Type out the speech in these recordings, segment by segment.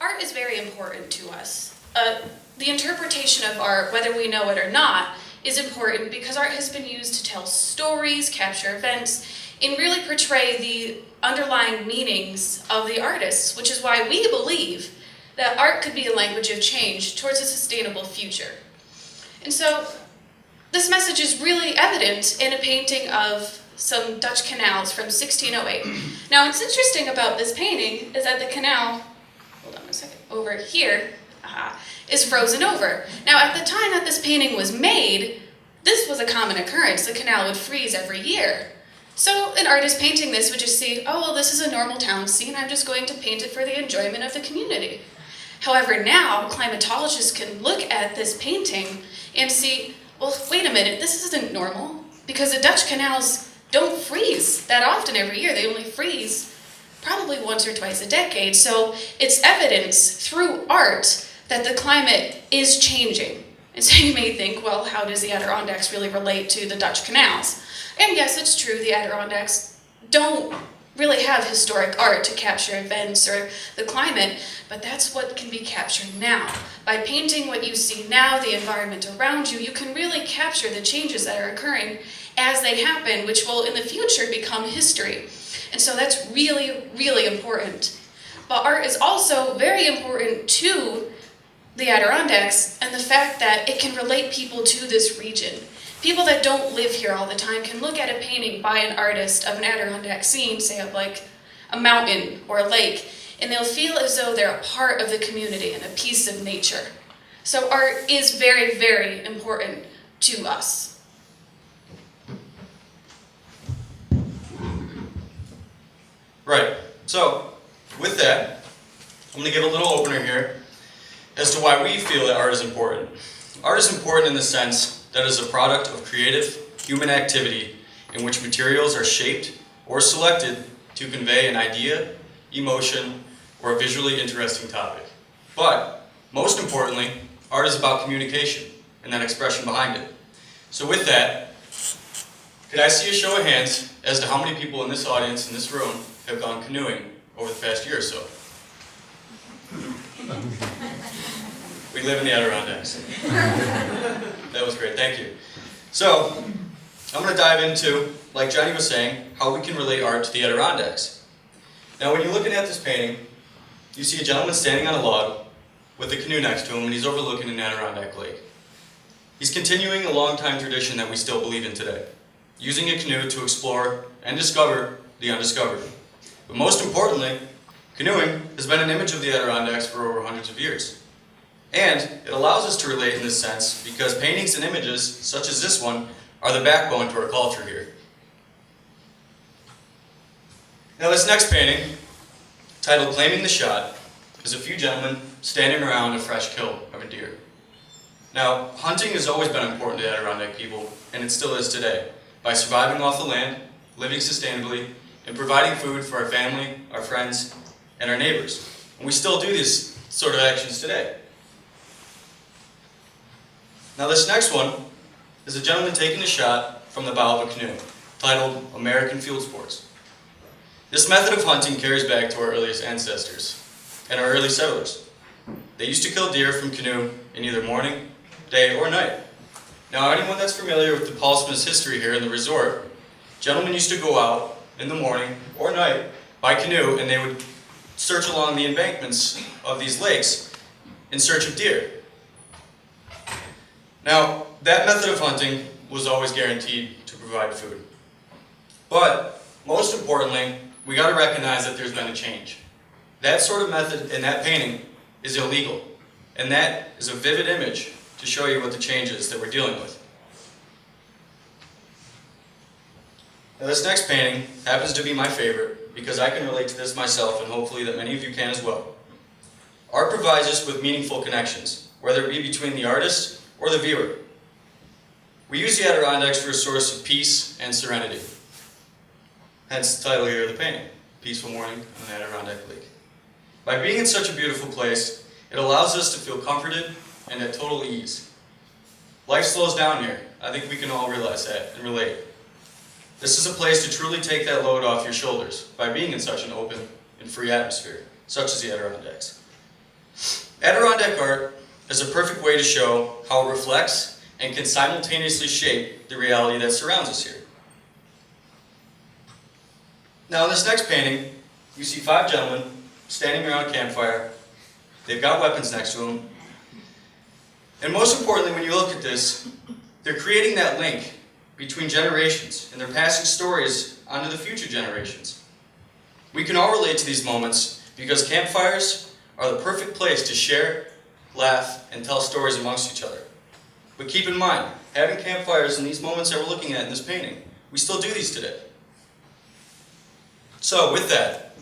Art is very important to us. The interpretation of art, whether we know it or not, is important because art has been used to tell stories, capture events, and really portray the underlying meanings of the artists, which is why we believe that art could be a language of change towards a sustainable future. And so this message is really evident in a painting of some Dutch canals from 1608. Now what's interesting about this painting is that the canal, hold on a second, over here, is frozen over. Now at the time that this painting was made, this was a common occurrence. The canal would freeze every year. So an artist painting this would just see, oh, well, this is a normal town scene, I'm just going to paint it for the enjoyment of the community. However, now climatologists can look at this painting and see, well, wait a minute, this isn't normal, because the Dutch canals don't freeze that often every year. They only freeze probably once or twice a decade. So it's evidence through art that the climate is changing. And so you may think, well, how does the Adirondacks really relate to the Dutch canals? And yes, it's true, the Adirondacks don't really have historic art to capture events or the climate, but that's what can be captured now. By painting what you see now, the environment around you, you can really capture the changes that are occurring as they happen, which will in the future become history. And so that's really, really important. But art is also very important to the Adirondacks and the fact that it can relate people to this region. People that don't live here all the time can look at a painting by an artist of an Adirondack scene, say of like a mountain or a lake, and they'll feel as though they're a part of the community and a piece of nature. So art is very, very important to us. Right, so with that, I'm going to give a little opener here as to why we feel that art is important. Art is important in the sense that it is a product of creative human activity in which materials are shaped or selected to convey an idea, emotion, or a visually interesting topic. But, most importantly, art is about communication and that expression behind it. So with that, could I see a show of hands as to how many people in this audience, in this room, have gone canoeing over the past year or so? We live in the Adirondacks. That was great, thank you. So, I'm going to dive into, like Johnny was saying, how we can relate art to the Adirondacks. Now when you're looking at this painting, you see a gentleman standing on a log with a canoe next to him and he's overlooking an Adirondack lake. He's continuing a long-time tradition that we still believe in today, using a canoe to explore and discover the undiscovered. But most importantly, canoeing has been an image of the Adirondacks for over hundreds of years. And it allows us to relate in this sense because paintings and images, such as this one, are the backbone to our culture here. Now this next painting, titled Claiming the Shot, is a few gentlemen standing around a fresh kill of a deer. Now, hunting has always been important to Adirondack people, and it still is today, by surviving off the land, living sustainably, and providing food for our family, our friends, and our neighbors. And we still do these sort of actions today. Now this next one is a gentleman taking a shot from the bow of a canoe, titled American Field Sports. This method of hunting carries back to our earliest ancestors and our early settlers. They used to kill deer from canoe in either morning, day, or night. Now anyone that's familiar with the Paul Smith's history here in the resort, gentlemen used to go out in the morning or night by canoe and they would search along the embankments of these lakes in search of deer. Now, that method of hunting was always guaranteed to provide food. But, most importantly, we got to recognize that there's been a change. That sort of method in that painting is illegal. And that is a vivid image to show you what the change is that we're dealing with. Now, this next painting happens to be my favorite because I can relate to this myself and hopefully that many of you can as well. Art provides us with meaningful connections, whether it be between the artist or the viewer. We use the Adirondacks for a source of peace and serenity. Hence the title here of the painting, Peaceful Morning on an Adirondack Lake. By being in such a beautiful place, it allows us to feel comforted and at total ease. Life slows down here. I think we can all realize that and relate. This is a place to truly take that load off your shoulders by being in such an open and free atmosphere, such as the Adirondacks. Adirondack art is a perfect way to show how it reflects and can simultaneously shape the reality that surrounds us here. Now in this next painting, you see 5 gentlemen standing around a campfire. They've got weapons next to them. And most importantly, when you look at this, they're creating that link between generations, and they're passing stories on to the future generations. We can all relate to these moments because campfires are the perfect place to share, laugh, and tell stories amongst each other. But keep in mind, having campfires in these moments that we're looking at in this painting, we still do these today. So with that,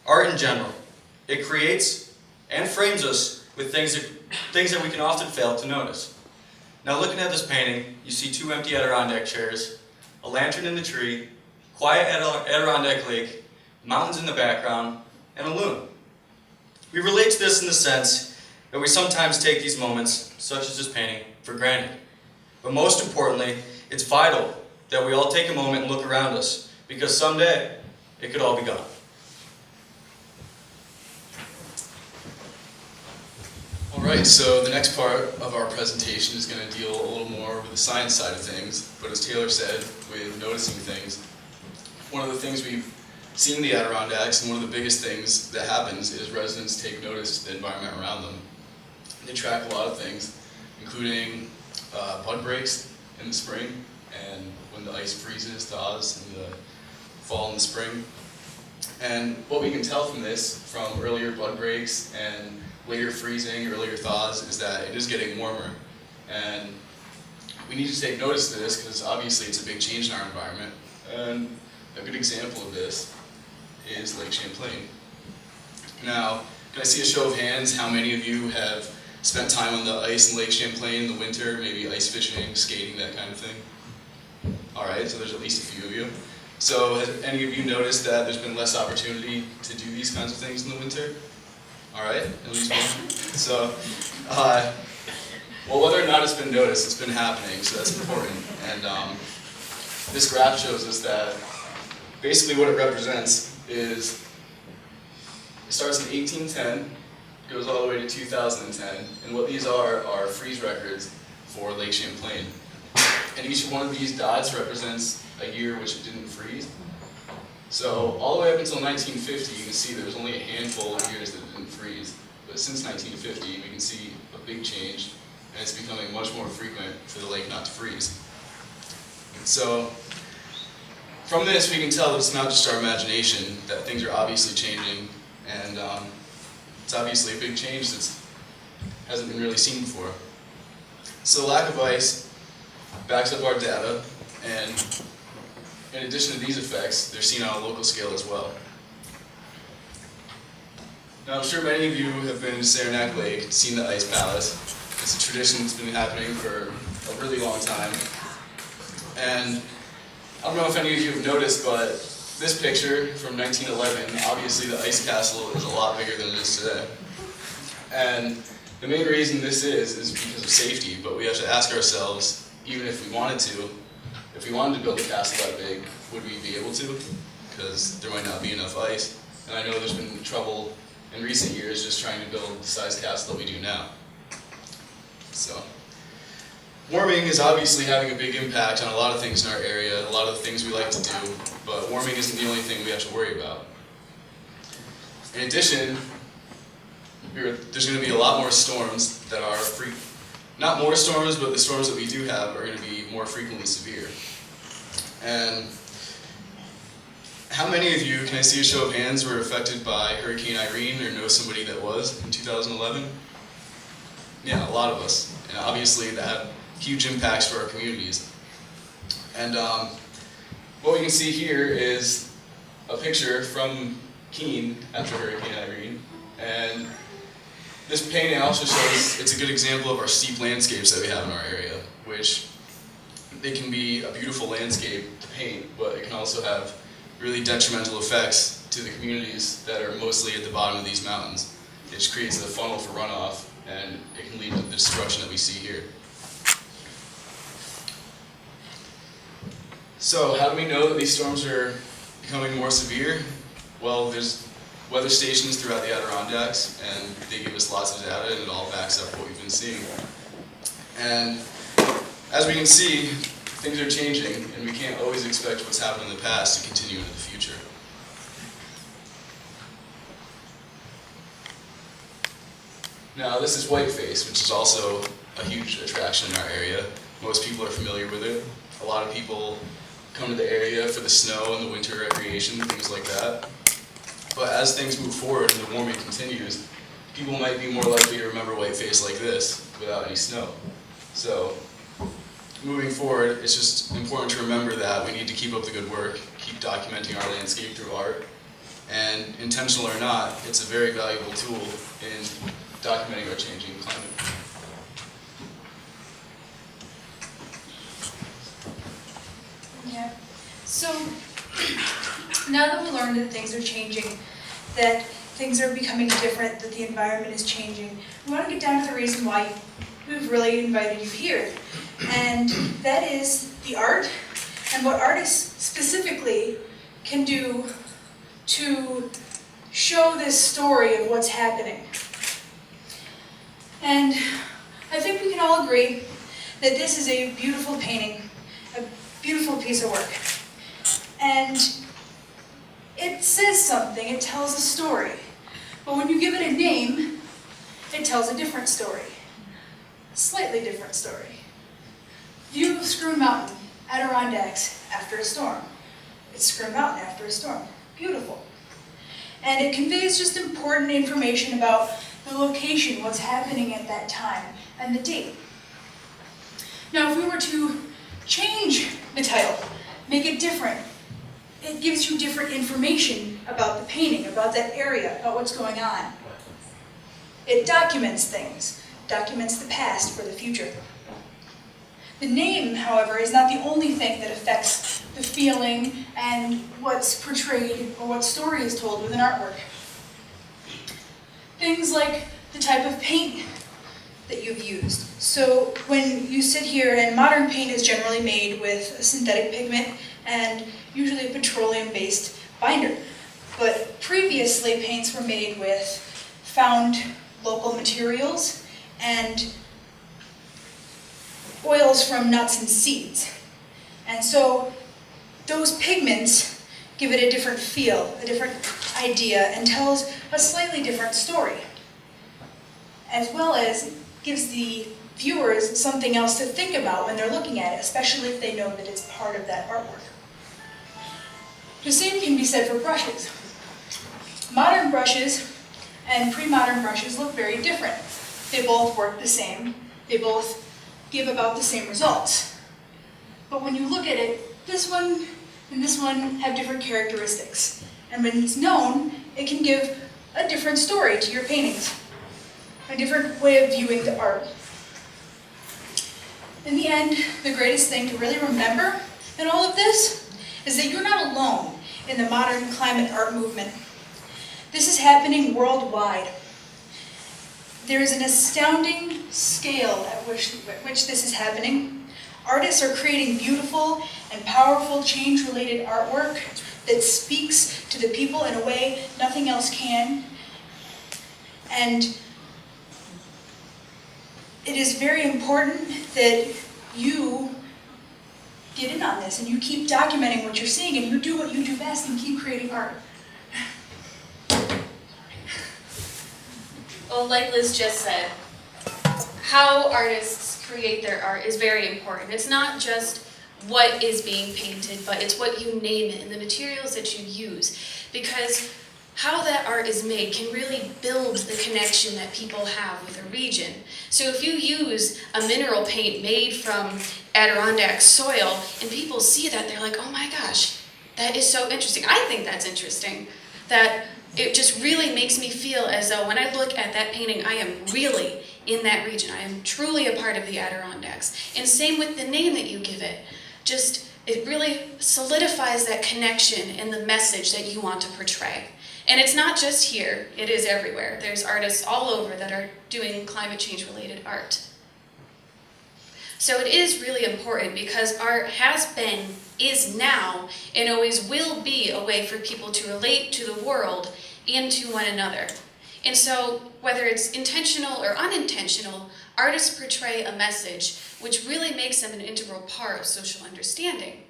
art in general, it creates and frames us with things that we can often fail to notice. Now looking at this painting, you see 2 empty Adirondack chairs, a lantern in the tree, quiet Adirondack lake, mountains in the background, and a loon. We relate to this in the sense that we sometimes take these moments, such as this painting, for granted. But most importantly, it's vital that we all take a moment and look around us, because someday, it could all be gone. Alright, so the next part of our presentation is going to deal a little more with the science side of things, but as Taylor said, with noticing things. One of the things we've seen in the Adirondacks, and one of the biggest things that happens, is residents take notice to the environment around them. They track a lot of things, including bud breaks in the spring, and when the ice freezes, thaws in the fall and the spring. And what we can tell from this, from earlier bud breaks and later freezing, earlier thaws, is that it is getting warmer. And we need to take notice of this because obviously it's a big change in our environment. And a good example of this is Lake Champlain. Now, can I see a show of hands how many of you have spent time on the ice in Lake Champlain in the winter, maybe ice fishing, skating, that kind of thing? Alright, so there's at least a few of you. So has any of you noticed that there's been less opportunity to do these kinds of things in the winter? Alright, at least one. So, well, whether or not it's been noticed, it's been happening, so that's important. And this graph shows us that basically what it represents is, it starts in 1810, goes all the way to 2010, and what these are freeze records for Lake Champlain. And each one of these dots represents a year which it didn't freeze. So all the way up until 1950, you can see there was only a handful of years that it didn't freeze. But since 1950, we can see a big change, and it's becoming much more frequent for the lake not to freeze. And so from this, we can tell that it's not just our imagination, that things are obviously changing, and it's obviously a big change that hasn't been really seen before. So lack of ice backs up our data, and in addition to these effects, they're seen on a local scale as well. Now, I'm sure many of you have been to Saranac Lake, seen the Ice Palace. It's a tradition that's been happening for a really long time. And I don't know if any of you have noticed, but this picture from 1911, obviously the ice castle is a lot bigger than it is today. And the main reason this is because of safety, but we have to ask ourselves, even if we wanted to build a castle that big, would we be able to? Because there might not be enough ice. And I know there's been trouble in recent years just trying to build the size castle that we do now. So, warming is obviously having a big impact on a lot of things in our area, a lot of the things we like to do, but warming isn't the only thing we have to worry about. In addition, there's going to be a lot more storms that are not more storms, but the storms that we do have are going to be more frequently severe. And how many of you, can I see a show of hands, were affected by Hurricane Irene or know somebody that was in 2011? Yeah, a lot of us. And obviously that had huge impacts for our communities. And what we can see here is a picture from Keene after Hurricane Irene. And this painting also shows, it's a good example of our steep landscapes that we have in our area, which they can be a beautiful landscape to paint, but it can also have really detrimental effects to the communities that are mostly at the bottom of these mountains. It just creates a funnel for runoff, and it can lead to the destruction that we see here. So how do we know that these storms are becoming more severe? Well, there's weather stations throughout the Adirondacks, and they give us lots of data, and it all backs up what we've been seeing. And as we can see, things are changing, and we can't always expect what's happened in the past to continue into the future. Now, this is whiteface, which is also a huge attraction in our area. Most people are familiar with it. A lot of people come to the area for the snow and the winter recreation, things like that. But as things move forward and the warming continues, people might be more likely to remember whiteface like this without any snow. So, moving forward, it's just important to remember that we need to keep up the good work, keep documenting our landscape through art, and intentional or not, it's a very valuable tool in documenting our changing climate. Yeah. So now that we learned that things are changing, that things are becoming different, that the environment is changing, we want to get down to the reason why we've really invited you here. And that is the art and what artists specifically can do to show this story of what's happening. And I think we can all agree that this is a beautiful painting, a beautiful piece of work. And it says something, it tells a story. But when you give it a name, it tells a different story. A slightly different story. View of Screw Mountain, Adirondacks, after a storm. It's Screw Mountain after a storm. Beautiful. And it conveys just important information about the location, what's happening at that time, and the date. Now, if we were to change the title, make it different, it gives you different information about the painting, about that area, about what's going on. It documents things, documents the past for the future. The name, however, is not the only thing that affects the feeling and what's portrayed or what story is told with an artwork. Things like the type of paint that you've used. So when you sit here, and modern paint is generally made with a synthetic pigment and usually a petroleum-based binder. But previously, paints were made with found local materials and oils from nuts and seeds. And so those pigments give it a different feel, a different idea, and tells a slightly different story, as well as gives the viewers something else to think about when they're looking at it, especially if they know that it's part of that artwork. The same can be said for brushes. Modern brushes and pre-modern brushes look very different. They both work the same. They both give about the same results. But when you look at it, this one and this one have different characteristics. And when it's known, it can give a different story to your paintings, a different way of viewing the art. In the end, the greatest thing to really remember in all of this is that you're not alone in the modern climate art movement. This is happening worldwide. There is an astounding scale at which this is happening. Artists are creating beautiful and powerful change-related artwork that speaks to the people in a way nothing else can. And it is very important that you get in on this and you keep documenting what you're seeing and you do what you do best and keep creating art. Well, like Liz just said, how artists create their art is very important. It's not just what is being painted, but it's what you name it and the materials that you use. Because how that art is made can really build the connection that people have with a region. So if you use a mineral paint made from Adirondack soil and people see that, they're like, oh my gosh, that is so interesting. I think that's interesting. That it just really makes me feel as though when I look at that painting, I am really in that region. I am truly a part of the Adirondacks. And same with the name that you give it. Just, it really solidifies that connection and the message that you want to portray. And it's not just here, it is everywhere. There's artists all over that are doing climate change related art. So it is really important because art has been, is now, and always will be a way for people to relate to the world and to one another. And so, whether it's intentional or unintentional, artists portray a message which really makes them an integral part of social understanding.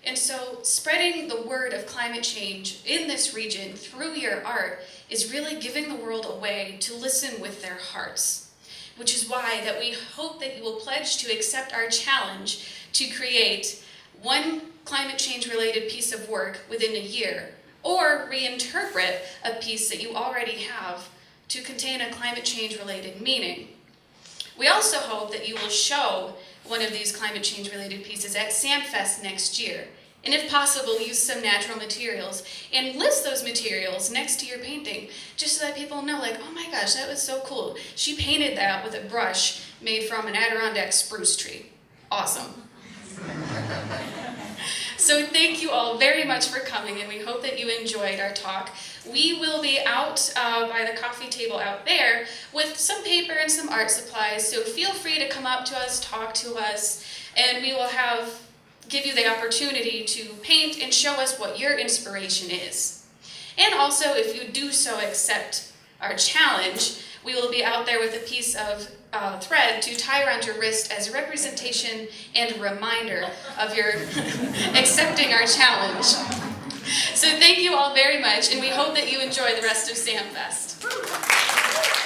And so, spreading the word of climate change in this region through your art is really giving the world a way to listen with their hearts, which is why that we hope that you will pledge to accept our challenge to create one climate change related piece of work within a year, or reinterpret a piece that you already have to contain a climate change related meaning. We also hope that you will show one of these climate change related pieces at SAMFest next year, and if possible, use some natural materials and list those materials next to your painting, just so that people know, like, oh my gosh, that was so cool. She painted that with a brush made from an Adirondack spruce tree. Awesome. So thank you all very much for coming, and we hope that you enjoyed our talk. We will be out by the coffee table out there with some paper and some art supplies, so feel free to come up to us, talk to us, and we will give you the opportunity to paint and show us what your inspiration is. And also, if you do so accept our challenge, we will be out there with a piece of thread to tie around your wrist as a representation and a reminder of your accepting our challenge. So thank you all very much, and we hope that you enjoy the rest of SAMFest.